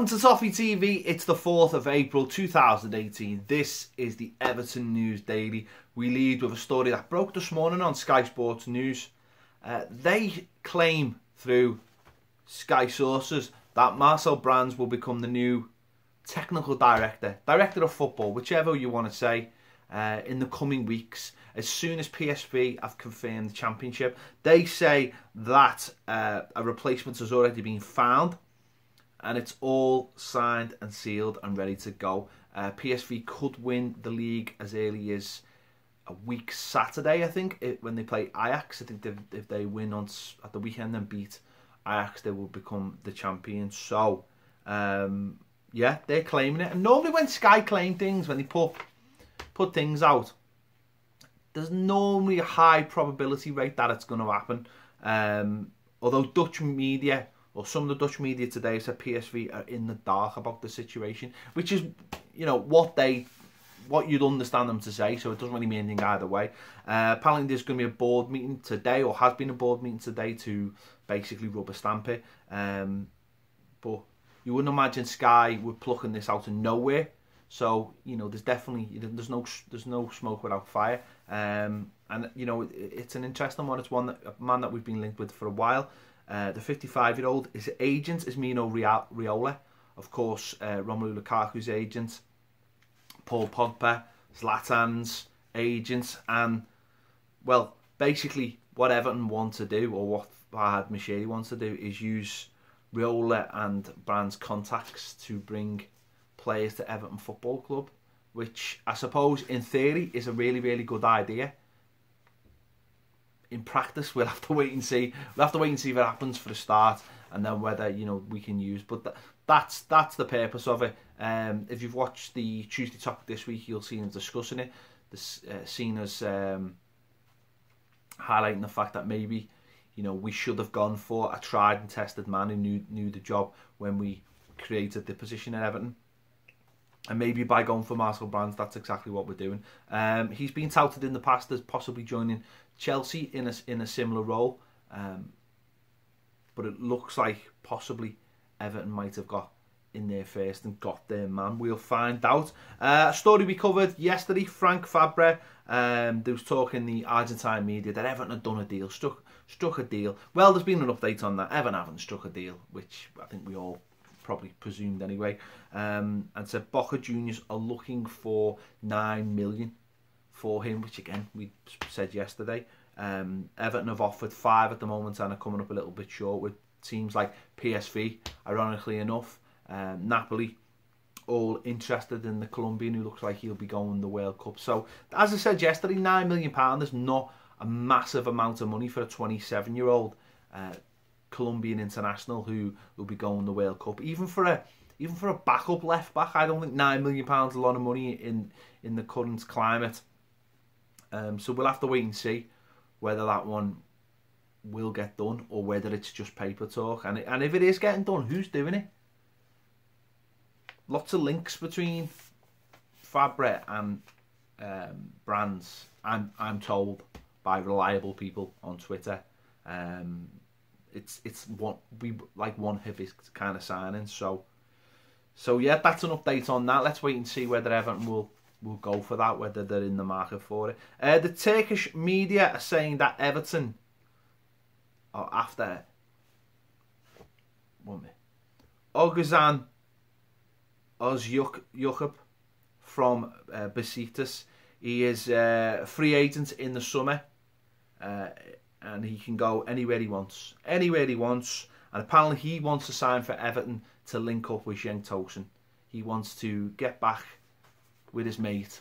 Welcome to Toffee TV. It's the 4th of April 2018. This is the Everton News Daily. We lead with a story that broke this morning on Sky Sports News. They claim through Sky sources that Marcel Brands will become the new technical director of football, whichever you want to say, in the coming weeks. As soon as PSV have confirmed the championship, they say that a replacement has already been found. And it's all signed and sealed and ready to go. PSV could win the league as early as a week Saturday, I think, when they play Ajax. I think if they win at the weekend and beat Ajax, they will become the champions. So, yeah, they're claiming it. And normally when Sky claim things, when they put things out, there's normally a high probability rate that it's going to happen. Although Dutch media, or some of the Dutch media today, said PSV are in the dark about the situation, which is, you know, what you'd understand them to say, so it doesn't really mean anything either way. Apparently there's going to be a board meeting today, or has been a board meeting today, to basically rubber stamp it. But you wouldn't imagine Sky were plucking this out of nowhere. So, you know, there's no smoke without fire. And, you know, it's an interesting one. It's a man that we've been linked with for a while. The 55-year-old, his agent is Mino Raiola, of course, Romelu Lukaku's agent, Paul Pogba, Zlatan's agent, and, well, basically what Everton want to do, or what Farhad Moshiri wants to do, is use Raiola and Brands' contacts to bring players to Everton Football Club, which I suppose in theory is a really, really good idea. In practice, we'll have to wait and see. We'll have to wait and see if it happens for a start, and then whether, you know, we can use. But that's the purpose of it. If you've watched the Tuesday topic this week, you'll see them discussing it. Seen as highlighting the fact that maybe, you know, we should have gone for a tried and tested man who knew the job when we created the position at Everton. And maybe by going for Marcel Brands, that's exactly what we're doing. He's been touted in the past as possibly joining Chelsea in a similar role, but it looks like possibly Everton might have got in there first and got their man. We'll find out. A story we covered yesterday, Frank Fabra, there was talk in the Argentine media that Everton had done a deal, struck a deal. Well, there's been an update on that. Everton haven't struck a deal, which I think we all probably presumed anyway. And said Boca Juniors are looking for $9 million for him, which again we said yesterday. Everton have offered 5 at the moment and are coming up a little bit short with teams like PSV, ironically enough, Napoli, all interested in the Colombian, who looks like he'll be going the World Cup. So as I said yesterday, £9 million is not a massive amount of money for a 27-year-old Colombian international who will be going the World Cup. Even for a backup left back, I don't think £9 million is a lot of money in the current climate. So we'll have to wait and see whether that one will get done or whether it's just paper talk. And if it is getting done, who's doing it? Lots of links between Fabra and Brands, I'm told by reliable people on Twitter. It's one of his kind of signings. So yeah, that's an update on that. Let's wait and see whether Everton will go for that, whether they're in the market for it. The Turkish media are saying that Everton are after Oguzhan Ozyukup from Besiktas. He is a free agent in the summer, and he can go anywhere he wants. And apparently he wants to sign for Everton to link up with Cenk Tosun. He wants to get back with his mate,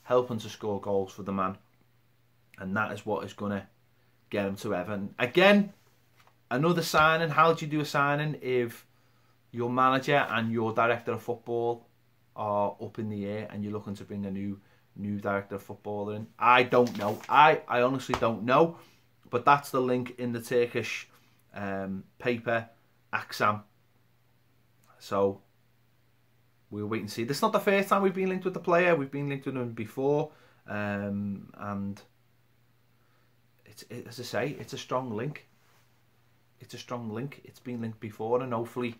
helping to score goals for the man. And that is what is going to get him to Everton. Again, another signing. How do you do a signing if your manager and your director of football are up in the air and you're looking to bring a new director of football in? I don't know. I honestly don't know. But that's the link in the Turkish paper, Aksam. So we'll wait and see. This is not the first time we've been linked with the player. We've been linked with him before. And as I say, it's a strong link. It's been linked before, and hopefully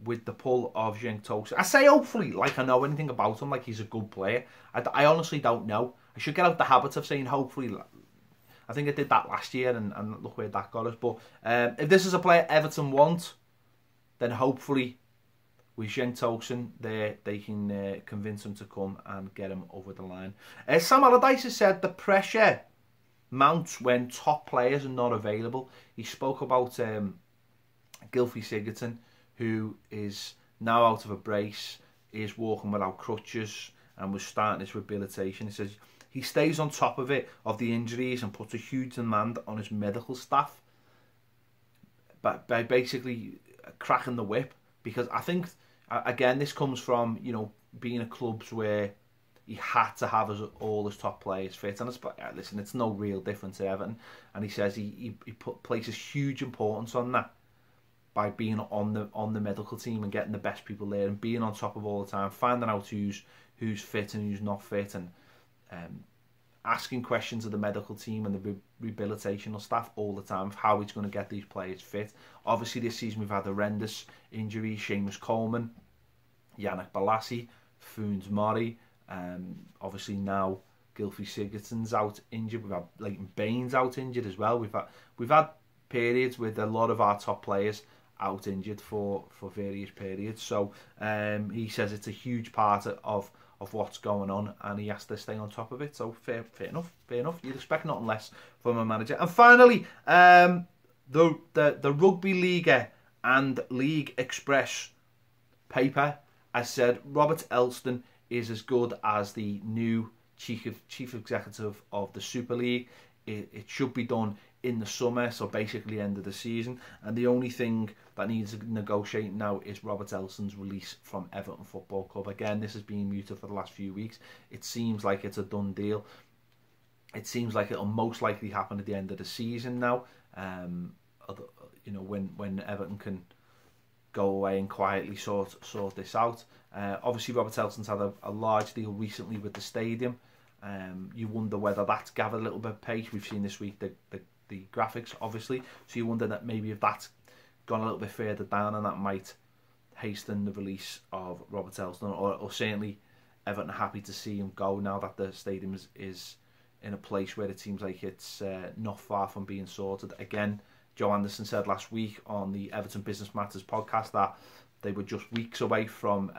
with the pull of Cenk Tosun. I say hopefully, like I know anything about him, like he's a good player. I honestly don't know. I should get out the habit of saying hopefully. I think I did that last year, and look where that got us. But if this is a player Everton want, then hopefully with Cenk Tosun there, they can convince him to come and get him over the line. Sam Allardyce has said the pressure mounts when top players are not available. He spoke about Gylfi Sigurdsson, who is now out of a brace, is walking without crutches, and was starting his rehabilitation. He says he stays on top of it, of the injuries, and puts a huge demand on his medical staff by basically cracking the whip. Because I think, again, this comes from, you know, being at clubs where he had to have all his top players fit. And listen, it's no real difference to Everton. And he says he places huge importance on that by being on the medical team and getting the best people there and being on top of all the time, finding out who's fit and who's not fit, and asking questions of the medical team and the rehabilitational staff all the time of how he's going to get these players fit. Obviously, this season we've had horrendous injuries: Seamus Coleman, Yannick Bolasie, Funes Mori. Obviously now Gylfi Sigurdsson's out injured. We've had Leighton Baines out injured as well. We've had periods with a lot of our top players out injured for various periods. So he says it's a huge part of what's going on, and he has to stay on top of it. So fair enough. You'd expect nothing less from a manager. And finally, the Rugby League and League Express paper has said Robert Elston is as good as the new chief executive of the Super League. It should be done in the summer, so basically end of the season. And the only thing that needs negotiating now is Robert Elston's release from Everton Football Club. Again, this has been muted for the last few weeks. It seems like it's a done deal. It seems like it'll most likely happen at the end of the season now. You know, when Everton can go away and quietly sort this out. Obviously, Robert Elston's had a large deal recently with the stadium. You wonder whether that's gathered a little bit of pace. We've seen this week the graphics, obviously. So you wonder that maybe if that's gone a little bit further down, and that might hasten the release of Robert Elston, or certainly Everton are happy to see him go now that the stadium is in a place where it seems like it's not far from being sorted. Again, Joe Anderson said last week on the Everton Business Matters podcast that they were just weeks away from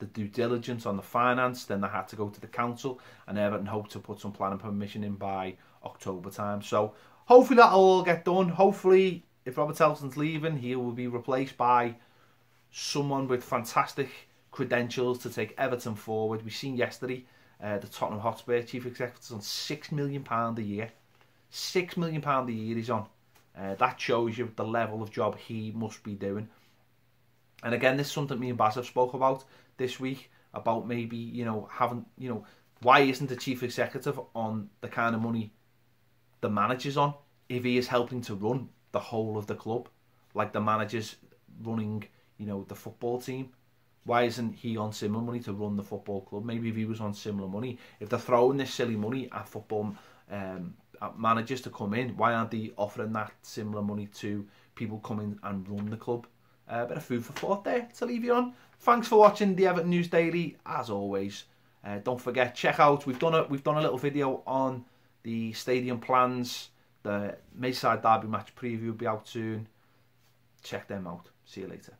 the due diligence on the finance. Then they had to go to the council, and Everton hoped to put some planning permission in by October time. So hopefully that'll all get done. Hopefully, if Robert Elston's leaving, he will be replaced by someone with fantastic credentials to take Everton forward. We've seen yesterday the Tottenham Hotspur chief executive's on £6 million a year. £6 million a year he's on. That shows you the level of job he must be doing. And again, this is something me and Baz have spoke about this week, about maybe, you know, why isn't the chief executive on the kind of money the manager's on if he is helping to run the whole of the club, like the manager's running, you know, the football team? Why isn't he on similar money to run the football club? Maybe if he was on similar money, if they're throwing this silly money at football at managers to come in, why aren't they offering that similar money to people coming and run the club? Bit of food for thought there to leave you on. Thanks for watching the Everton News Daily. As always, don't forget, check out, we've done a little video on the stadium plans. The Merseyside Derby match preview will be out soon. Check them out. See you later.